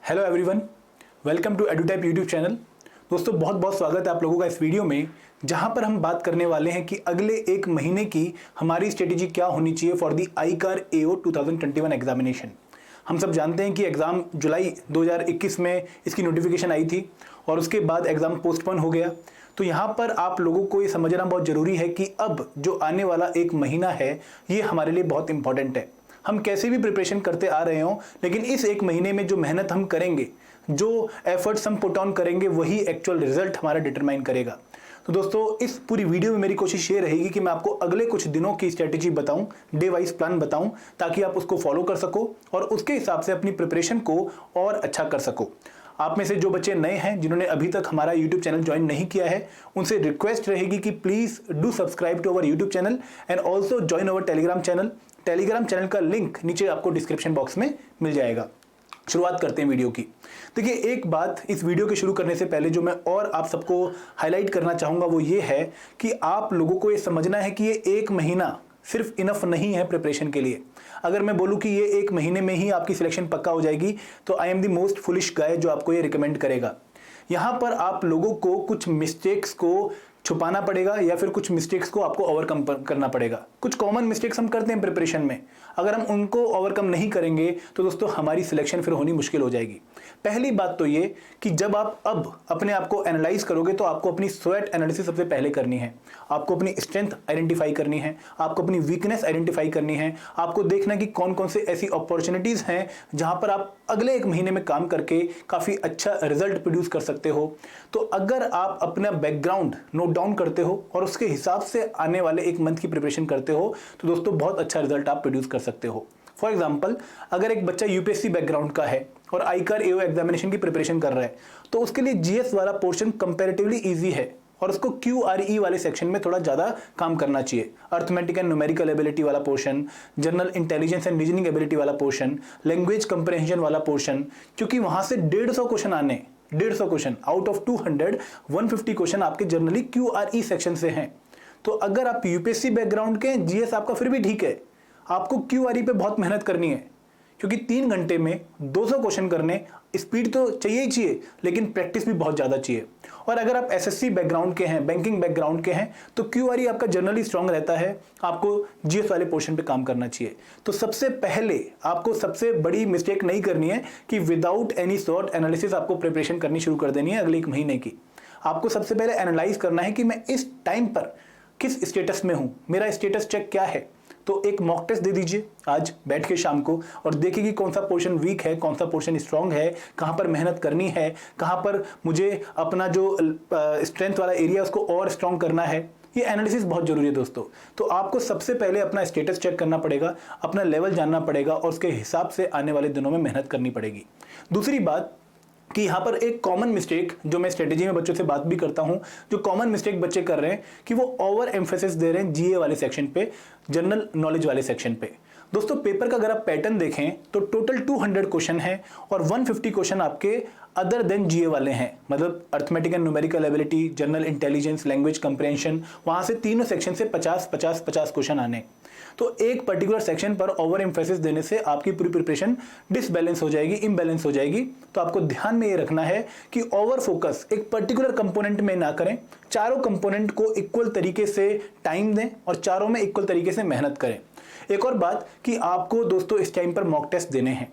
Hello everyone, welcome to Edutype YouTube channel. दोस्तों बहुत बहुत स्वागत है आप लोगों का इस वीडियो में, जहां पर हम बात करने वाले हैं कि अगले एक महीने की हमारी स्ट्रेटेजी क्या होनी चाहिए फॉर दी आईकार एओ 2021 एग्जामिनेशन। हम सब जानते हैं कि एग्ज़ाम जुलाई 2021 में इसकी नोटिफिकेशन आई थी और उसके बाद एग्ज़ाम पोस्टपोन हो गया। तो यहाँ पर आप लोगों को ये समझना बहुत ज़रूरी है कि अब जो आने वाला एक महीना है ये हमारे लिए बहुत इंपॉर्टेंट है। हम कैसे भी प्रिपरेशन करते आ रहे हों, लेकिन इस एक महीने में जो मेहनत हम करेंगे, जो एफर्ट्स हम पुट ऑन करेंगे, वही एक्चुअल रिजल्ट हमारा डिटरमाइन करेगा। तो दोस्तों इस पूरी वीडियो में मेरी कोशिश ये रहेगी कि मैं आपको अगले कुछ दिनों की स्ट्रेटेजी बताऊं, डे वाइज प्लान बताऊं, ताकि आप उसको फॉलो कर सको और उसके हिसाब से अपनी प्रिपरेशन को और अच्छा कर सको। आप में से जो बच्चे नए हैं, जिन्होंने अभी तक हमारा यूट्यूब चैनल ज्वाइन नहीं किया है, उनसे रिक्वेस्ट रहेगी कि please do subscribe to our YouTube channel and also join our Telegram channel. Telegram channel का लिंक नीचे आपको डिस्क्रिप्शन बॉक्स में मिल जाएगा। शुरुआत करते हैं वीडियो की। देखिए, एक बात इस वीडियो के शुरू करने से पहले जो मैं और आप सबको हाईलाइट करना चाहूंगा वो ये है कि आप लोगों को ये समझना है कि ये एक महीना सिर्फ इनफ नहीं है प्रिपरेशन के लिए। अगर मैं बोलूं कि ये एक महीने में ही आपकी सिलेक्शन पक्का हो जाएगी तो I am the most foolish guy जो आपको ये रिकमेंड करेगा। यहां पर आप लोगों को कुछ मिस्टेक्स को छुपाना पड़ेगा या फिर कुछ मिस्टेक्स को आपको ओवरकम करना पड़ेगा। कुछ कॉमन मिस्टेक्स हम करते हैं प्रिपरेशन में, अगर हम उनको ओवरकम नहीं करेंगे तो दोस्तों हमारी सिलेक्शन फिर होनी मुश्किल हो जाएगी। पहली बात तो ये कि जब आप अब अपने आप को एनालाइज करोगे तो आपको अपनी स्वॉट एनालिसिस सबसे पहले करनी है। आपको अपनी स्ट्रेंथ आइडेंटिफाई करनी है, आपको अपनी वीकनेस आइडेंटिफाई करनी है, आपको देखना कि कौन कौन से ऐसी अपॉर्चुनिटीज हैं जहां पर आप अगले एक महीने में काम करके काफी अच्छा रिजल्ट प्रोड्यूस कर सकते हो। तो अगर आप अपना बैकग्राउंड नोट डाउन करते हो और उसके हिसाब से आने वाले एक मंथ की प्रिपरेशन करते हो तो दोस्तों बहुत अच्छा रिजल्ट आप प्रोड्यूस कर सकते हो। फॉर एग्जांपल, अगर एक बच्चा यूपीएससी बैकग्राउंड का है और आईकार एओ एग्जामिनेशन की प्रिपरेशन कर रहा है तो उसके लिए जीएस वाला पोर्शन कंपैरेटिवली इजी है और उसको क्यूआरई वाले सेक्शन में थोड़ा ज्यादा काम करना चाहिए। अर्थमेटिक एंड न्यूमेरिकल एबिलिटी वाला portion, general intelligence and reasoning ability वाला पोर्शन, लैंग्वेज कंप्रहेंशन वाला पोर्शन, क्योंकि वहां से 150 क्वेश्चन आने, 150 क्वेश्चन आउट ऑफ 200, 150 क्वेश्चन आपके जनरली क्यूआरई सेक्शन से हैं। तो अगर आप यूपीएससी बैकग्राउंड के, जीएस आपका फिर भी ठीक है, आपको क्यूआरई पे बहुत मेहनत करनी है, क्योंकि 3 घंटे में 200 क्वेश्चन करने, स्पीड तो चाहिए ही चाहिए लेकिन प्रैक्टिस भी बहुत ज्यादा चाहिए। और अगर आप एसएससी बैकग्राउंड के हैं, बैंकिंग बैकग्राउंड के हैं, तो क्यूआरई आपका जनरली स्ट्रांग रहता है, आपको जीएस वाले पोर्शन पे काम करना चाहिए। तो सबसे पहले आपको सबसे बड़ी मिस्टेक नहीं करनी है कि विदाउट एनी सॉर्ट एनालिसिस आपको प्रिपरेशन करनी शुरू कर देनी है अगले एक महीने की। आपको सबसे पहले एनालाइज करना है कि मैं इस टाइम पर किस स्टेटस में हूं, मेरा स्टेटस चेक क्या है। तो एक मॉक टेस्ट दे दीजिए आज बैठ के शाम को और देखिए कि कौन सा पोर्शन वीक है, कौन सा पोर्शन स्ट्रांग है, कहां पर मेहनत करनी है, कहां पर मुझे अपना जो स्ट्रेंथ वाला एरिया उसको और स्ट्रांग करना है। ये एनालिसिस बहुत जरूरी है दोस्तों। तो आपको सबसे पहले अपना स्टेटस चेक करना पड़ेगा, अपना लेवल जानना पड़ेगा और उसके हिसाब से आने वाले दिनों में मेहनत करनी पड़ेगी। दूसरी बात कि यहाँ पर एक कॉमन मिस्टेक जो मैं स्ट्रेटेजी में बच्चों से बात भी करता हूं, जो कॉमन मिस्टेक बच्चे कर रहे हैं कि वो ओवर एम्फेसिस दे रहे हैं जीए वाले सेक्शन पे, जनरल नॉलेज वाले सेक्शन पे। दोस्तों पेपर का अगर आप पैटर्न देखें तो टोटल 200 क्वेश्चन है और 150 क्वेश्चन आपके अदर देन जीए वाले हैं, मतलब arithmetic and numerical ability, general intelligence, language comprehension, वहां से तीनों सेक्शन से 50-50-50 क्वेश्चन आने। तो एक पर्टिकुलर सेक्शन पर ओवर एम्फेसिस देने से आपकी पूरी प्रिपरेशन डिसबैलेंस हो जाएगी, इम्बैलेंस हो जाएगी। तो आपको ध्यान में ये रखना है कि ओवर फोकस एक पर्टिकुलर कंपोनेंट में ना करें, चारों कंपोनेंट को इक्वल तरीके से टाइम दें और चारों में इक्वल तरीके से मेहनत करें। एक और बात कि आपको दोस्तों इस टाइम पर मॉक टेस्ट देने हैं।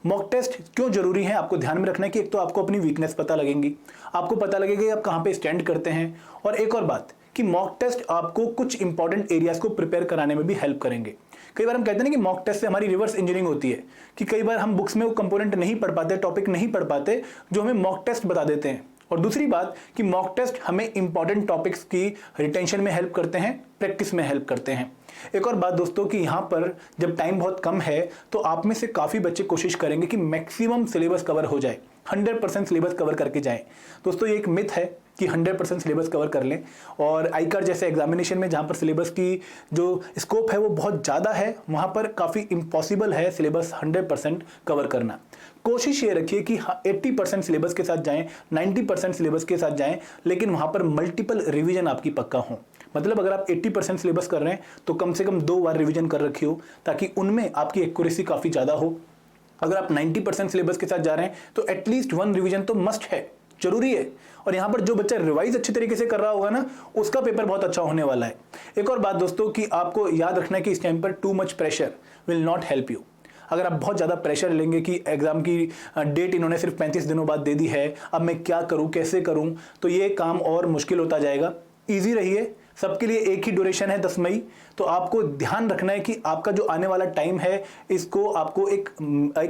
मॉक टेस्ट क्यों जरूरी है आपको ध्यान में रखना है कि एक तो आपको अपनी वीकनेस पता लगेंगी, आपको पता लगेगा कि आप कहां पे स्टैंड करते हैं, और एक और बात कि मॉक टेस्ट आपको कुछ इंपॉर्टेंट एरियाज को प्रिपेयर कराने में भी हेल्प करेंगे। कई बार हम कहते हैं ना कि मॉक टेस्ट से हमारी रिवर्स इंजीनियरिंग होती है, कि कई बार हम बुक्स में वो कंपोनेंट नहीं पढ़ पाते, टॉपिक नहीं पढ़ पाते जो हमें मॉक टेस्ट बता देते हैं। और दूसरी बात कि मॉक टेस्ट हमें इंपॉर्टेंट टॉपिक्स की रिटेंशन में हेल्प करते हैं, प्रैक्टिस में हेल्प करते हैं। एक और बात दोस्तों कि यहाँ पर जब टाइम बहुत कम है तो आप में से काफ़ी बच्चे कोशिश करेंगे कि मैक्सिमम सिलेबस कवर हो जाए, 100% सिलेबस कवर करके जाएं। दोस्तों ये एक मिथ है कि 100% सिलेबस कवर कर लें, और आईकार जैसे एग्जामिनेशन में जहाँ पर सिलेबस की जो स्कोप है वो बहुत ज़्यादा है, वहाँ पर काफ़ी इम्पॉसिबल है सिलेबस 100% कवर करना। कोशिश ये रखिए कि 80% सिलेबस के साथ जाएं, 90% सिलेबस के साथ जाएं, लेकिन वहाँ पर मल्टीपल रिवीजन आपकी पक्का हो। मतलब अगर आप 80% सिलेबस कर रहे हैं तो कम से कम 2 बार रिवीजन कर रखी हो, ताकि उनमें आपकी एक्यूरेसी काफ़ी ज़्यादा हो। अगर आप 90% सिलेबस के साथ जा रहे हैं तो एटलीस्ट 1 रिवीजन तो मस्ट है, जरूरी है। और यहां पर जो बच्चा रिवाइज अच्छे तरीके से कर रहा होगा ना, उसका पेपर बहुत अच्छा होने वाला है। एक और बात दोस्तों कि आपको याद रखना है कि इस टाइम पर too much pressure will not help you. अगर आप बहुत ज़्यादा प्रेशर लेंगे कि एग्जाम की डेट इन्होंने सिर्फ 35 दिनों बाद दे दी है, अब मैं क्या करूं, कैसे करूं, तो ये काम और मुश्किल होता जाएगा। ईजी रहिए, सबके लिए एक ही ड्यूरेशन है 10 मई। तो आपको ध्यान रखना है कि आपका जो आने वाला टाइम है, इसको आपको एक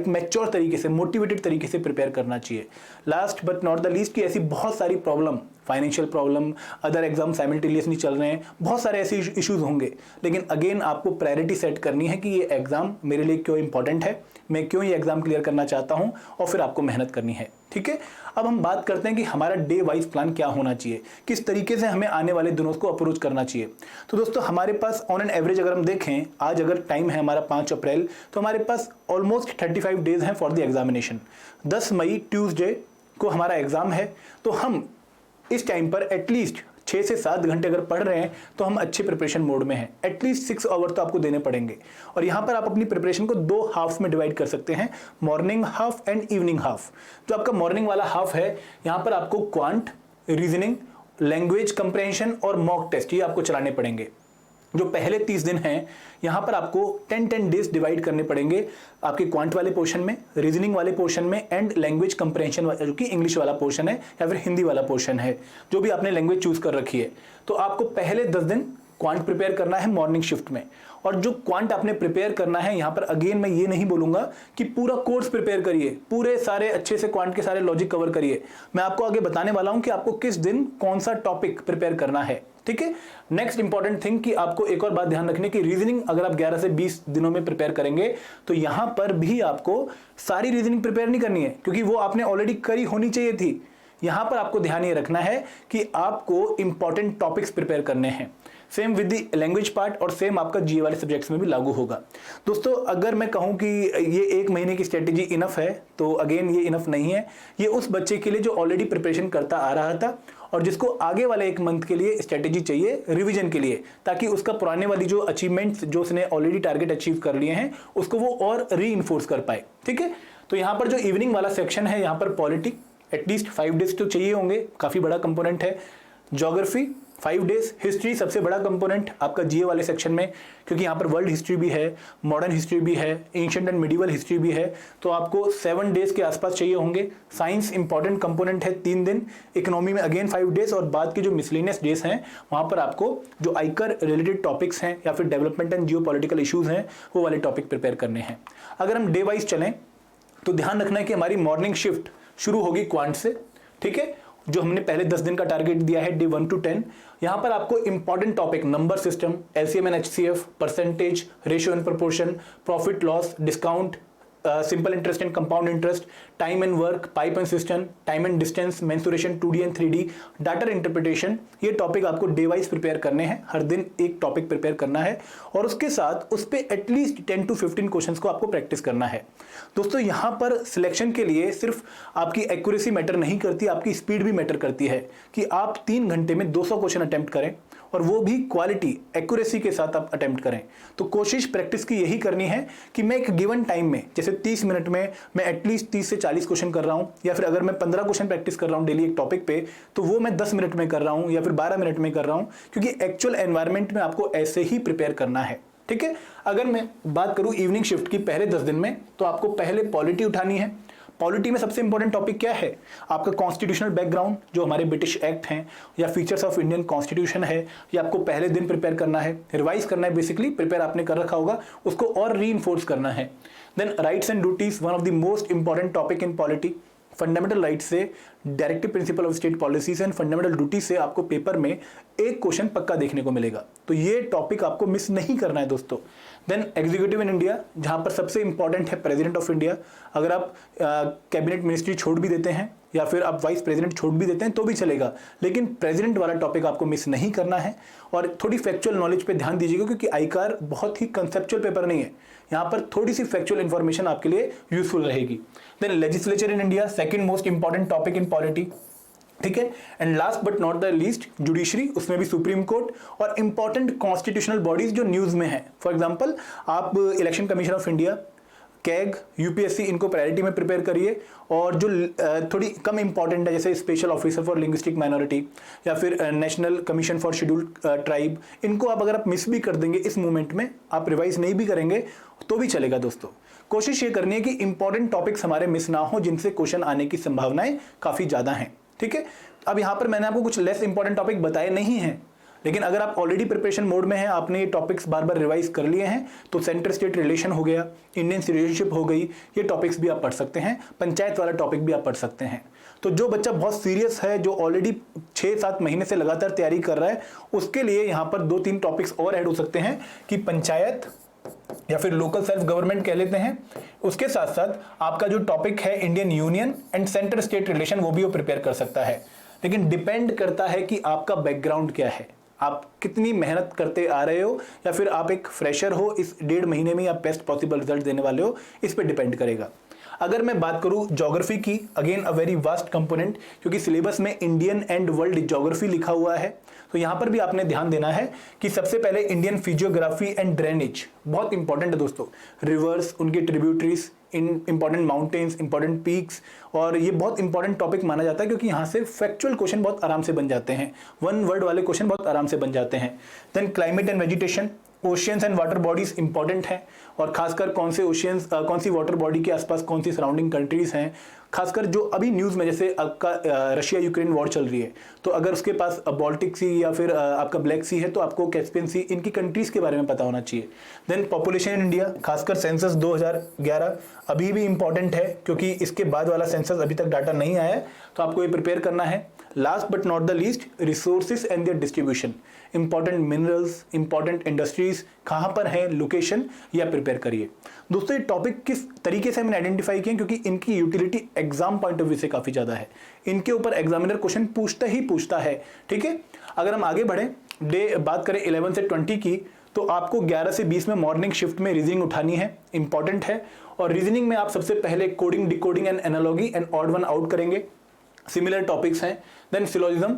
मैच्योर तरीके से, मोटिवेटेड तरीके से प्रिपेयर करना चाहिए। Last but not the least, कि ऐसी बहुत सारी problem, financial problem, other exam simultaneously चल रहे हैं, बहुत सारे ऐसे इश्यूज होंगे, लेकिन अगेन आपको प्रायोरिटी सेट करनी है कि ये एग्जाम मेरे लिए क्यों इंपॉर्टेंट है, मैं क्यों ये एग्जाम क्लियर करना चाहता हूं, और फिर आपको मेहनत करनी है। ठीक है, अब हम बात करते हैं कि हमारा डे वाइज प्लान क्या होना चाहिए, किस तरीके से हमें आने वाले दिनों को अप्रोच करना चाहिए। तो दोस्तों हमारे पास ऑन एन एवरेज अगर हम देखें, आज अगर टाइम है हमारा 5 अप्रैल, तो हमारे पास ऑलमोस्ट 35 डेज हैं फॉर द एग्जामिनेशन। 10 मई ट्यूसडे को हमारा एग्जाम है, तो हम इस टाइम पर एटलीस्ट 6 से 7 घंटे अगर पढ़ रहे हैं तो हम अच्छे प्रिपरेशन मोड में हैं। एटलीस्ट 6 आवर तो आपको देने पड़ेंगे। और यहाँ पर आप अपनी प्रिपरेशन को 2 हाफ में डिवाइड कर सकते हैं, morning half and evening half. जो आपका मॉर्निंग वाला हाफ है, यहाँ पर आपको क्वांट, रीजनिंग, लैंग्वेज कंप्रेहेंशन और मॉक टेस्ट ये आपको चलाने पड़ेंगे। जो पहले 30 दिन हैं, यहाँ पर आपको 10 डेज डिवाइड करने पड़ेंगे आपके क्वांट वाले पोर्शन में, रीजनिंग वाले पोर्शन में, एंड लैंग्वेज कंप्रेहेंशन जो कि इंग्लिश वाला पोर्शन है या फिर हिंदी वाला पोर्शन है, जो भी आपने लैंग्वेज चूज कर रखी है। तो आपको पहले 10 दिन क्वांट प्रिपेयर करना है मॉर्निंग शिफ्ट में। और जो क्वांट आपने प्रिपेयर करना है, यहाँ पर अगेन मैं ये नहीं बोलूंगा कि पूरा कोर्स प्रिपेयर करिए, पूरे सारे अच्छे से क्वांट के सारे लॉजिक कवर करिए। मैं आपको आगे बताने वाला हूं कि आपको किस दिन कौन सा टॉपिक प्रिपेयर करना है। ठीक है, नेक्स्ट इंपॉर्टेंट थिंग कि आपको एक और बात ध्यान रखनी है कि रीजनिंग अगर आप 11 से 20 दिनों में प्रिपेयर करेंगे, तो यहां पर भी आपको सारी रीजनिंग प्रिपेयर नहीं करनी है, क्योंकि वो आपने ऑलरेडी करी होनी चाहिए थी। यहां पर आपको ध्यान ये रखना है कि आपको इंपॉर्टेंट टॉपिक्स प्रिपेयर करने हैं। Same with the language part, और सेम आपका जीए वाले सब्जेक्ट्स में भी लागू होगा। दोस्तों अगर मैं कहूं कि ये 1 महीने की स्ट्रेटेजी इनफ है, तो अगेन ये इनफ नहीं है। ये उस बच्चे के लिए जो ऑलरेडी प्रिपरेशन करता आ रहा था और जिसको आगे वाले 1 मंथ के लिए स्ट्रेटेजी चाहिए रिवीजन के लिए, ताकि उसका पुराने वाली जो अचीवमेंट्स जो उसने ऑलरेडी टारगेट अचीव कर लिए हैं, उसको वो और री इन्फोर्स कर पाए। ठीक है, तो यहाँ पर जो इवनिंग वाला सेक्शन है, यहाँ पर पॉलिटी एटलीस्ट 5 डेज तो चाहिए होंगे, काफी बड़ा कंपोनेंट है। ज्योग्राफी 5 डेज, हिस्ट्री सबसे बड़ा कंपोनेंट आपका जीए वाले सेक्शन में, क्योंकि यहाँ पर वर्ल्ड हिस्ट्री भी है, मॉडर्न हिस्ट्री भी है, एंशिएंट एंड मिडिवल हिस्ट्री भी है, तो आपको 7 डेज के आसपास चाहिए होंगे। साइंस इंपॉर्टेंट कंपोनेंट है 3 दिन, इकोनॉमी में अगेन 5 डेज, और बाद के जो मिसलेनियस डेज हैं वहाँ पर आपको जो आयकर रिलेटेड टॉपिक्स हैं या फिर डेवलपमेंट एंड जियोपॉलिटिकल इशूज हैं, वो वाले टॉपिक प्रिपेयर करने हैं। अगर हम डे वाइज चलें तो ध्यान रखना है कि हमारी मॉर्निंग शिफ्ट शुरू होगी क्वांट से। ठीक है, जो हमने पहले 10 दिन का टारगेट दिया है डे 1 to 10, यहां पर आपको important topic number system, LCM and HCF, percentage, ratio and proportion, profit loss, discount, simple interest and compound interest, time and work, pipe and system, time and distance, mensuration 2D and 3D, data interpretation, ये topic आपको day wise prepare करने हैं। हर दिन एक topic prepare करना है और उसके साथ उस पर एटलीस्ट 10 to 15 क्वेश्चंस को आपको प्रैक्टिस करना है। दोस्तों यहाँ पर सिलेक्शन के लिए सिर्फ आपकी एक्यूरेसी मैटर नहीं करती, आपकी स्पीड भी मैटर करती है कि आप 3 घंटे में 200 क्वेश्चन अटेम्प्ट करें, और वो भी क्वालिटी एक्यूरेसी के साथ आप अटेम्प्ट करें। तो कोशिश प्रैक्टिस की यही करनी है कि मैं एक गिवन टाइम में, जैसे 30 मिनट में मैं एटलीस्ट 30 से 40 क्वेश्चन कर रहा हूं, या फिर अगर मैं 15 क्वेश्चन प्रैक्टिस कर रहा हूं डेली एक टॉपिक पे, तो वो मैं 10 मिनट में कर रहा हूं या फिर 12 मिनट में कर रहा हूं, क्योंकि एक्चुअल एनवायरमेंट में आपको ऐसे ही प्रिपेयर करना है। ठीक है, अगर मैं बात करूं इवनिंग शिफ्ट की पहले 10 दिन में, तो आपको पहले पॉलिटी उठानी है। पॉलिटी में सबसे इंपॉर्टेंट टॉपिक क्या है? आपका कॉन्स्टिट्यूशनल बैकग्राउंड, जो हमारे ब्रिटिश एक्ट हैं या फीचर्स ऑफ इंडियन कॉन्स्टिट्यूशन है, ये आपको पहले दिन प्रिपेयर करना है, रिवाइज करना है। बेसिकली प्रिपेयर आपने कर रखा होगा, उसको और री-इन्फोर्स करना है। Then rights and duties, one of the most important topic in polity. Fundamental rights से directive principle of state policies and fundamental duty से आपको पेपर में एक क्वेश्चन पक्का देखने को मिलेगा, तो ये टॉपिक आपको मिस नहीं करना है दोस्तों। देन एग्जीक्यूटिव इन इंडिया, जहां पर सबसे इंपॉर्टेंट है प्रेसिडेंट ऑफ इंडिया। अगर आप कैबिनेट मिनिस्ट्री छोड़ भी देते हैं या फिर आप वाइस प्रेसिडेंट छोड़ भी देते हैं तो भी चलेगा, लेकिन प्रेसिडेंट वाला टॉपिक आपको मिस नहीं करना है। और थोड़ी फैक्चुअल नॉलेज पे ध्यान दीजिएगा, क्योंकि आईकार बहुत ही कंसेप्चुअल पेपर नहीं है, यहाँ पर थोड़ी सी फैक्चुअल इंफॉर्मेशन आपके लिए यूजफुल रहेगी। Then legislature in India, second most important topic in polity. ठीक है, and last but not the least judiciary, उसमें भी सुप्रीम कोर्ट और इंपॉर्टेंट कॉन्स्टिट्यूशनल बॉडीज जो न्यूज में है। फॉर एग्जांपल आप election commission of India, CAG, UPSC, इनको प्रायोरिटी में प्रिपेयर करिए। और जो थोड़ी कम इंपॉर्टेंट है जैसे special officer for linguistic minority या फिर national commission for scheduled tribe, इनको अगर आप मिस भी कर देंगे इस मूवमेंट में, आप रिवाइज नहीं भी करेंगे तो भी चलेगा दोस्तों। कोशिश ये करनी है कि इंपॉर्टेंट टॉपिक्स हमारे मिस ना हो जिनसे क्वेश्चन आने की संभावनाएं काफी ज्यादा हैं, ठीक है। अब यहाँ पर मैंने आपको कुछ लेस इंपॉर्टेंट टॉपिक बताए नहीं हैं, लेकिन अगर आप ऑलरेडी प्रिपरेशन मोड में हैं, आपने ये टॉपिक्स बार बार रिवाइज कर लिए हैं, तो सेंटर स्टेट रिलेशन हो गया, इंडियन सिटीजनशिप हो गई, ये टॉपिक्स भी आप पढ़ सकते हैं, पंचायत वाला टॉपिक भी आप पढ़ सकते हैं। तो जो बच्चा बहुत सीरियस है, जो ऑलरेडी 6-7 महीने से लगातार तैयारी कर रहा है, उसके लिए यहाँ पर 2-3 टॉपिक्स और ऐड हो सकते हैं कि पंचायत या फिर लोकल सेल्फ गवर्नमेंट कह लेते हैं। उसके साथ साथ आपका जो टॉपिक है Indian union and centre state relation, वो भी वो प्रिपेयर कर सकता है। लेकिन डिपेंड करता है कि आपका बैकग्राउंड क्या है, आप कितनी मेहनत करते आ रहे हो, या फिर आप एक फ्रेशर हो, इस 1.5 महीने में आप बेस्ट पॉसिबल रिजल्ट देने वाले हो, इस पे डिपेंड करेगा। अगर मैं बात करूं ज्योग्राफी की, again a very vast component, क्योंकि सिलेबस में इंडियन एंड वर्ल्ड ज्योग्राफी लिखा हुआ है, तो यहां पर भी आपने ध्यान देना है कि सबसे पहले इंडियन फिजियोग्राफी एंड ड्रेनेज बहुत इंपॉर्टेंट है दोस्तों। रिवर्स, उनके tributaries, important mountains, important peaks, और ये बहुत इंपॉर्टेंट टॉपिक माना जाता है क्योंकि यहाँ से फैक्चुअल क्वेश्चन बहुत आराम से बन जाते हैं, 1 वर्ड वाले क्वेश्चन बहुत आराम से बन जाते हैं। Then climate and vegetation, oceans and water bodies important है, और खासकर कौन से ओशियंस, कौन सी वाटर बॉडी के आसपास कौन सी सराउंडिंग कंट्रीज हैं, खासकर जो अभी न्यूज़ में जैसे आपका रशिया यूक्रेन वॉर चल रही है, तो अगर उसके पास बाल्टिक सी या फिर आपका ब्लैक सी है, तो आपको कैस्पियन सी, इनकी कंट्रीज के बारे में पता होना चाहिए। देन पॉपुलेशन इन इंडिया, खासकर सेंसस 2011 अभी भी इंपॉर्टेंट है क्योंकि इसके बाद वाला सेंसस अभी तक डाटा नहीं आया है, तो आपको ये प्रिपेयर करना है। Last but not the least, resources and there distribution, important minerals, important industries कहाँ पर है, लोकेशन, या प्रिपेयर करिए। दोस्तों ये टॉपिक किस तरीके से मैंने आइडेंटिफाई किए, क्योंकि इनकी utility exam point of view से काफी ज्यादा है, इनके ऊपर एग्जामिनर क्वेश्चन पूछता ही पूछता है, ठीक है। अगर हम आगे बढ़े, बात करें 11 से 20 की, तो आपको 11 से 20 में मॉर्निंग शिफ्ट में रीजनिंग उठानी है, इंपॉर्टेंट है। और रीजनिंग में आप सबसे पहले coding, decoding and analogy and odd one out करेंगे, सिमिलर टॉपिक्स हैं। Then syllogism,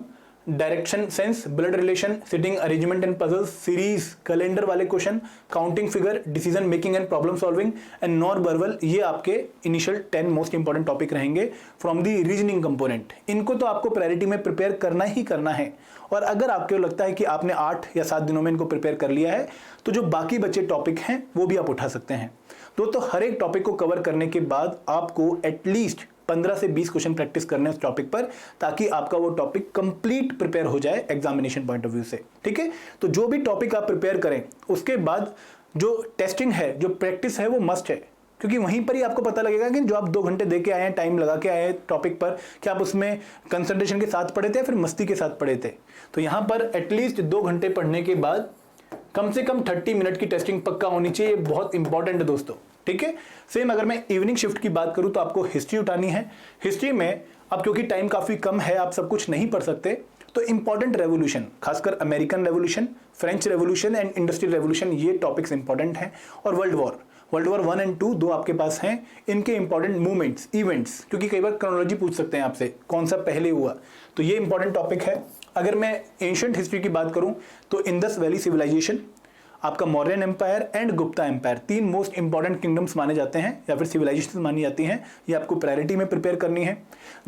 direction sense, blood relation, sitting arrangement and puzzles, series, calendar वाले question, counting figure, decision making and problem solving and non verbal, ये आपके initial 10 most important topic रहेंगे from the reasoning component. इनको तो आपको priority में prepare करना ही करना है, और अगर आपको लगता है कि आपने 8 या 7 दिनों में इनको प्रिपेयर कर लिया है, तो जो बाकी बचे टॉपिक हैं वो भी आप उठा सकते हैं। दोस्तों हर एक टॉपिक को कवर करने के बाद आपको एटलीस्ट 15 से 20 क्वेश्चन प्रैक्टिस करने उस टॉपिक पर, ताकि आपका वो टॉपिक कंप्लीट प्रिपेयर हो जाए एग्जामिनेशन पॉइंट ऑफ व्यू से, ठीक है। तो जो भी टॉपिक आप प्रिपेयर करें, उसके बाद जो टेस्टिंग है, जो प्रैक्टिस है, वो मस्ट है, क्योंकि वहीं पर ही आपको पता लगेगा कि जो आप 2 घंटे दे के आए हैं, टाइम लगा के आए हैं टॉपिक पर, कि आप उसमें कंसंट्रेशन के साथ पढ़े थे या फिर मस्ती के साथ पढ़े थे। तो यहाँ पर एटलीस्ट 2 घंटे पढ़ने के बाद कम से कम 30 मिनट की टेस्टिंग पक्का होनी चाहिए, बहुत इंपॉर्टेंट है दोस्तों, ठीक है। सेम अगर मैं इवनिंग शिफ्ट की बात करूं, तो आपको हिस्ट्री उठानी है। हिस्ट्री में अब क्योंकि टाइम काफी कम है, आप सब कुछ नहीं पढ़ सकते, तो इंपॉर्टेंट रेवोल्यूशन, खासकर American revolution, French revolution and industrial revolution, ये टॉपिक्स इंपॉर्टेंट हैं। और वर्ल्ड वॉर 1 एंड 2 दो आपके पास हैं, इनके इंपॉर्टेंट मूवमेंट्स, इवेंट्स, क्योंकि कई बार क्रोनोलॉजी पूछ सकते हैं आपसे, कौन सा पहले हुआ, तो ये इंपॉर्टेंट टॉपिक है। अगर मैं एंशिएंट हिस्ट्री की बात करूं, तो इंडस वैली सिविलाइजेशन, आपका Mauryan empire and Gupta empire, 3 most important kingdoms माने जाते हैं या फिर सिविलाइजेशन मानी जाती हैं, ये आपको प्रायोरिटी में प्रिपेयर करनी है।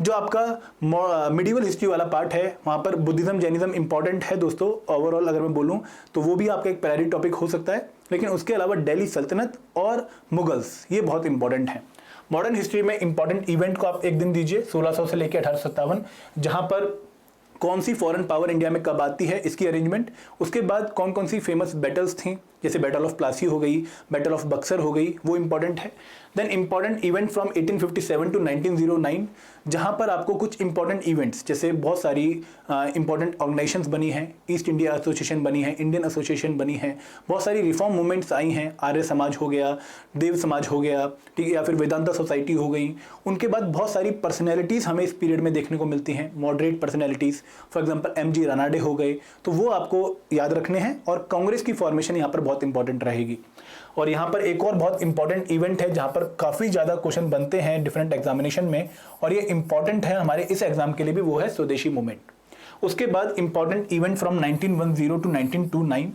जो आपका मिडिवल हिस्ट्री वाला पार्ट है, वहाँ पर बुद्धिज्म, जैनिज्म इंपॉर्टेंट है दोस्तों। ओवरऑल अगर मैं बोलूँ तो वो भी आपका एक प्रायोरिटी टॉपिक हो सकता है, लेकिन उसके अलावा दिल्ली सल्तनत और मुगल्स, ये बहुत इंपॉर्टेंट है। मॉडर्न हिस्ट्री में इंपॉर्टेंट इवेंट को आप एक दिन दीजिए, 1600 से लेकर 1857, जहाँ पर कौन सी फॉरेन पावर इंडिया में कब आती है, इसकी अरेंजमेंट। उसके बाद कौन कौन सी फेमस बैटल्स थी, जैसे बैटल ऑफ प्लासी हो गई, बैटल ऑफ बक्सर हो गई, वो इंपॉर्टेंट है। Then important event from 1857 to 1909, जहां पर आपको कुछ इंपॉर्टेंट इवेंट्स, जैसे बहुत सारी इंपॉर्टेंट ऑर्गेनाइजेशंस बनी हैं, ईस्ट इंडिया एसोसिएशन बनी है, इंडियन एसोसिएशन बनी है, बहुत सारी रिफॉर्म मूवमेंट्स आई हैं, आर्य समाज हो गया, देव समाज हो गया, ठीक है, या फिर वेदांता सोसाइटी हो गई। उनके बाद बहुत सारी पर्सनैलिटीज़ हमें इस पीरियड में देखने को मिलती हैं, moderate personalities, for example MG Ranade हो गए, तो वो आपको याद रखने हैं। और कांग्रेस की फॉर्मेशन यहाँ पर बहुत इंपॉर्टेंट रहेगी। और यहाँ पर एक और बहुत इंपॉर्टेंट इवेंट है जहाँ पर काफ़ी ज़्यादा क्वेश्चन बनते हैं डिफरेंट एग्जामिनेशन में, और ये इंपॉर्टेंट है हमारे इस एग्जाम के लिए भी, वो है स्वदेशी मूवमेंट। उसके बाद इंपॉर्टेंट इवेंट फ्रॉम 1910 टू 1929,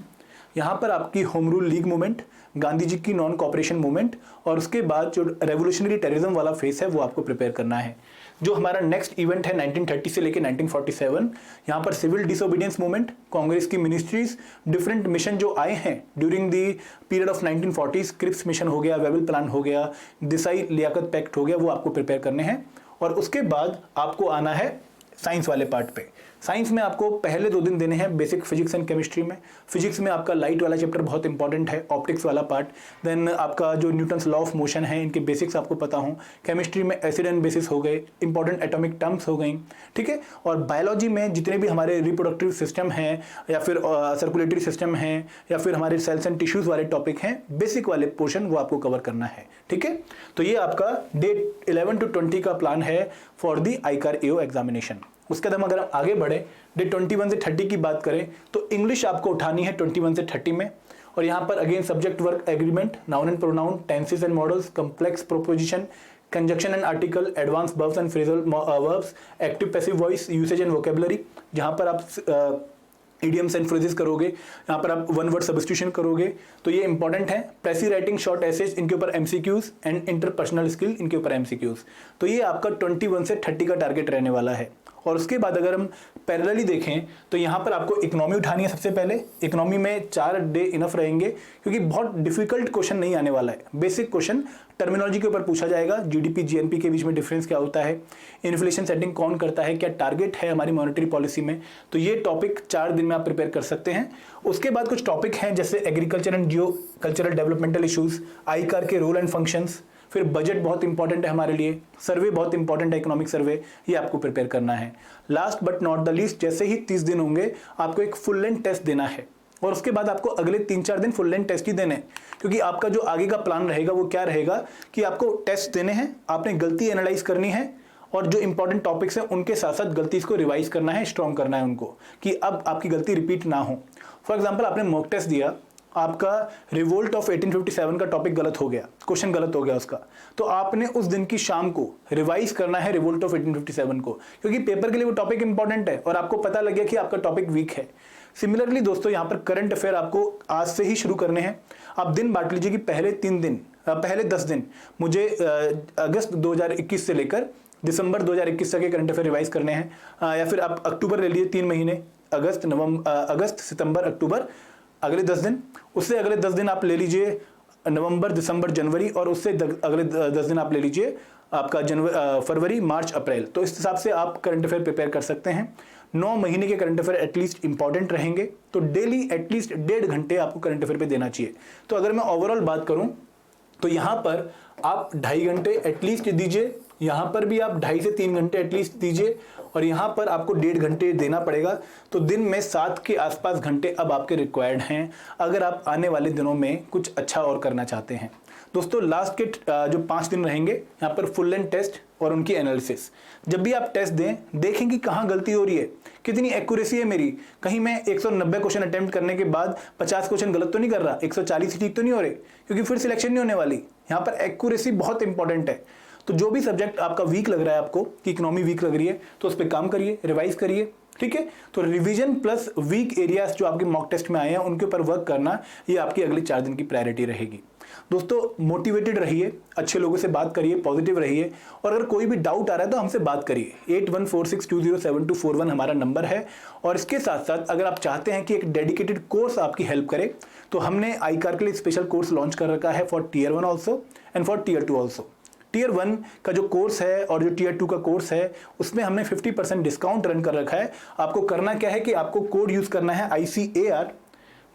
यहाँ पर आपकी home rule league movement, Gandhi ji की नॉन कॉपरेशन मूवमेंट और उसके बाद जो रेवोल्यूशनरी टेररिज्म वाला फेस है वो आपको प्रिपेयर करना है। जो हमारा नेक्स्ट इवेंट है 1930 से लेकर 1947, यहाँ पर सिविल डिसोबीडियंस मूवमेंट, कांग्रेस की मिनिस्ट्रीज, डिफरेंट मिशन जो आए हैं during the period of 1940s, Cripps mission Wavell गया, वेबल प्लान हो गया, देसाई लियाकत पैक्ट हो गया, वो आपको प्रिपेयर करने हैं। और उसके बाद आपको आना है साइंस वाले पार्ट पे। साइंस में आपको पहले 2 दिन देने हैं बेसिक फिजिक्स एंड केमिस्ट्री में। फिजिक्स में आपका लाइट वाला चैप्टर बहुत इंपॉर्टेंट है, ऑप्टिक्स वाला पार्ट। देन आपका जो न्यूटन्स लॉ ऑफ मोशन है, इनके बेसिक्स आपको पता हो। केमिस्ट्री में एसिड एंड बेसिस हो गए, इंपॉर्टेंट एटॉमिक टर्म्स हो गई, ठीक है। और बायोलॉजी में जितने भी हमारे रिप्रोडक्टिव सिस्टम हैं या फिर सर्कुलेटरी सिस्टम हैं या फिर हमारे सेल्स एंड टिश्यूज वाले टॉपिक हैं, बेसिक वाले पोर्शन वो आपको कवर करना है, ठीक है। तो ये आपका डे 11 to 20 का प्लान है फॉर दी आईकार एओ एग्जामिनेशन। उसके बाद अगर हम आगे बढ़े डे 21 से 30 की बात करें तो इंग्लिश आपको उठानी है 21 से 30 में। और यहाँ पर again subject work agreement, noun and pronoun, tenses and models, complex proposition, conjunction and article, advance verbs and phrasal verbs, active passive voice, usage and vocabulary, जहाँ पर आप इडियम्स एंड फ्रेजेस करोगे, यहाँ पर आप 1 वर्ड सब्स्टिट्यूशन करोगे, तो ये इंपॉर्टेंट है। प्रेसी राइटिंग, शॉर्ट एसेज, इनके ऊपर एमसीक्यूज एंड इंटरपर्सनल स्किल, इनके ऊपर एमसीक्यूज। तो ये आपका 21 से 30 का टारगेट रहने वाला है। और उसके बाद अगर हम पैरेलली देखें तो यहाँ पर आपको इकोनॉमी उठानी है सबसे पहले। इकोनॉमी में 4 डे इनफ रहेंगे क्योंकि बहुत डिफिकल्ट क्वेश्चन नहीं आने वाला है। बेसिक क्वेश्चन टर्मिनोलॉजी के ऊपर पूछा जाएगा, जीडीपी जीएनपी के बीच में डिफरेंस क्या होता है, इन्फ्लेशन सेटिंग कौन करता है, क्या टारगेट है हमारी मॉनेटरी पॉलिसी में। तो ये टॉपिक 4 दिन में आप प्रिपेयर कर सकते हैं। उसके बाद कुछ टॉपिक हैं जैसे agriculture and Jio cultural developmental issues, आईकार के रोल एंड फंक्शंस, फिर बजट बहुत इंपॉर्टेंट है हमारे लिए, सर्वे बहुत इंपॉर्टेंट है, इकोनॉमिक सर्वे, ये आपको प्रिपेयर करना है। Last but not the least, जैसे ही 30 दिन होंगे आपको एक फुल लेंथ टेस्ट देना है और उसके बाद आपको अगले 3-4 दिन फुल लेंथ टेस्ट ही देने हैं। क्योंकि आपका जो आगे का प्लान रहेगा वो क्या रहेगा कि आपको टेस्ट देने हैं, आपने गलती एनालाइज करनी है और जो इंपॉर्टेंट टॉपिक्स हैं उनके साथ साथ गलती को रिवाइज करना है, स्ट्रॉन्ग करना है उनको, कि अब आपकी गलती रिपीट ना हो। फॉर एग्जाम्पल आपने मॉक टेस्ट दिया, आपका रिवोल्ट ऑफ 1857 का टॉपिक गलत हो गया, क्वेश्चन गलत हो गया उसका, तो आपने उस दिन की शाम को रिवाइज करना है रिवोल्ट ऑफ 1857 को, क्योंकि पेपर के लिए वो टॉपिक इंपॉर्टेंट है और आपको पता लग गया कि आपका टॉपिक वीक है। सिमिलरली दोस्तों यहाँ पर करंट अफेयर आपको आज से ही शुरू करने हैं। आप दिन बांट लीजिए कि पहले 10 दिन मुझे अगस्त 2021 से लेकर दिसंबर 2021 तक के करंट अफेयर रिवाइज करने हैं, या फिर आप अक्टूबर ले लीजिए, 3 महीने, अगस्त सितंबर अक्टूबर, अगले 10 दिन, उससे अगले 10 दिन आप ले लीजिए नवंबर दिसंबर जनवरी, और उससे अगले 10 दिन आप ले लीजिए आपका फरवरी मार्च अप्रैल। तो इस हिसाब से आप करंट अफेयर प्रिपेयर कर सकते हैं। 9 महीने के करंट अफेयर एटलीस्ट इंपॉर्टेंट रहेंगे, तो डेली एटलीस्ट 1.5 घंटे आपको करंट अफेयर पे देना चाहिए। तो अगर मैं ओवरऑल बात करूं तो यहाँ पर आप 2.5 घंटे एटलीस्ट दीजिए, यहाँ पर भी आप 2.5 से 3 घंटे एटलीस्ट दीजिए, और यहाँ पर आपको 1.5 घंटे देना पड़ेगा। तो दिन में 7 के आसपास घंटे अब आपके रिक्वायर्ड हैं अगर आप आने वाले दिनों में कुछ अच्छा और करना चाहते हैं। दोस्तों लास्ट के जो 5 दिन रहेंगे यहाँ पर फुल लेंथ टेस्ट और उनकी एनालिसिस। जब भी आप टेस्ट दें, देखें कि कहाँ गलती हो रही है, कितनी एक्यूरेसी है मेरी, कहीं मैं 190 क्वेश्चन अटेम्प्ट करने के बाद 50 क्वेश्चन गलत तो नहीं कर रहा, 140 ठीक तो नहीं हो रहे, क्योंकि फिर सिलेक्शन नहीं होने वाली। यहाँ पर एक्यूरेसी बहुत इंपॉर्टेंट है। तो जो भी सब्जेक्ट आपका वीक लग रहा है, आपको कि इकोनॉमी वीक लग रही है, तो उस पर काम करिए, रिवाइज करिए, ठीक है। तो रिवीजन प्लस वीक एरियाज जो आपके मॉक टेस्ट में आए हैं उनके ऊपर वर्क करना, ये आपकी अगले 4 दिन की प्रायोरिटी रहेगी। दोस्तों मोटिवेटेड रहिए, अच्छे लोगों से बात करिए, पॉजिटिव रहिए, और अगर कोई भी डाउट आ रहा है तो हमसे बात करिए। 8146207241 हमारा नंबर है। और इसके साथ साथ अगर आप चाहते हैं कि एक डेडिकेटेड कोर्स आपकी हेल्प करे, तो हमने आईकार के लिए स्पेशल कोर्स लॉन्च कर रखा है for Tier 1 also and for Tier 2 also. Tier 1 का जो कोर्स है और जो Tier 2 का कोर्स है, उसमें हमने 50% डिस्काउंट रन कर रखा है। आपको करना क्या है कि आपको कोड यूज करना है ICAR।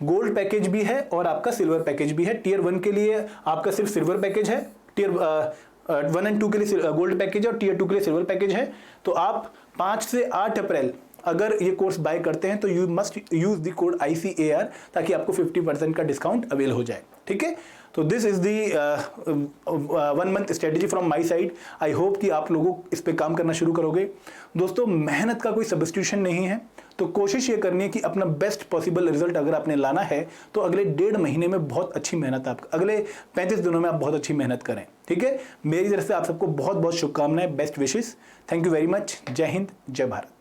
गोल्ड पैकेज भी है और आपका सिल्वर पैकेज भी है। Tier 1 के लिए आपका सिर्फ सिल्वर पैकेज है, Tier 1 and 2 के लिए गोल्ड पैकेज है और Tier 2 के लिए सिल्वर पैकेज है। तो आप 5 से 8 अप्रैल अगर ये कोर्स बाय करते हैं तो you must use the code ICAR, ताकि आपको 50% का डिस्काउंट अवेल हो जाए, ठीक है। तो this is the 1 month strategy from my side. I hope कि आप लोगों इस पे काम करना शुरू करोगे। दोस्तों मेहनत का कोई सब्स्टिट्यूशन नहीं है, तो कोशिश ये करनी है कि अपना बेस्ट पॉसिबल रिजल्ट अगर आपने लाना है तो अगले 1.5 महीने में बहुत अच्छी मेहनत, आप अगले 35 दिनों में आप बहुत अच्छी मेहनत करें, ठीक है। मेरी तरफ से आप सबको बहुत बहुत शुभकामनाएं, best wishes. Thank you very much. जय हिंद, जय भारत।